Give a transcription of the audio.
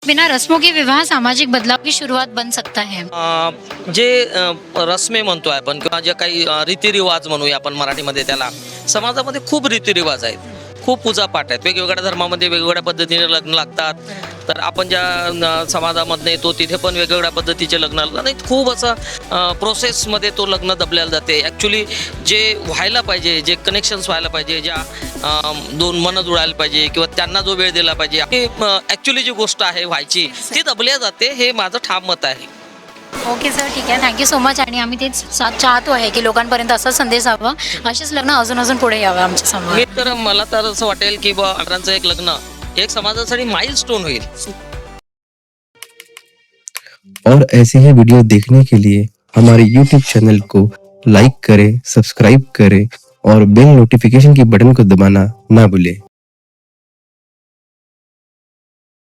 बिना रस्मों के विवाह सामाजिक बदलाव की शुरुआत बन सकता है। जे रस्मे म्हणतोय आपण किंवा जे काही रीतिरिवाज म्हणूया आपण मराठीमध्ये त्याला, समाजामध्ये खूप रीतिरिवाज आहेत, खूप पूजापाठ आहेत. वेगवेगळ्या धर्मामध्ये वेगवेगळ्या पद्धतीने लग्न लागतात. तर आपण ज्या समाजामधनं येतो तिथे पण वेगवेगळ्या पद्धतीचे लग्न लागतात आणि खूप असं प्रोसेसमध्ये तो लग्न दबल्याला जाते. ॲक्च्युली जे व्हायला पाहिजे, जे कनेक्शन्स व्हायला पाहिजे, ज्या दोन मनं जुळायला पाहिजे किंवा त्यांना जो वेळ दिला पाहिजे, ॲक्च्युली जी गोष्ट आहे व्हायची ती दबल्या जाते. हे माझं ठाम मत आहे. ओके सर, ठीक आहे. Thank you so much. आणि आम्ही तेच चाहतो आहे की लोकांपर्यंत असा संदेश हवा, असेच लग्न अजून पुढे यावं आमच्या समोर. मला तर असं वाटेल की बा अठरांचं एक लग्न एक समाजासाठी माइलस्टोन होईल. और ऐसे ही वीडियो देखने के लिए हमारे YouTube चैनल को लाइक करें, सब्सक्राइब करें और बेल नोटिफिकेशन की बटन को दबाना ना भूलें।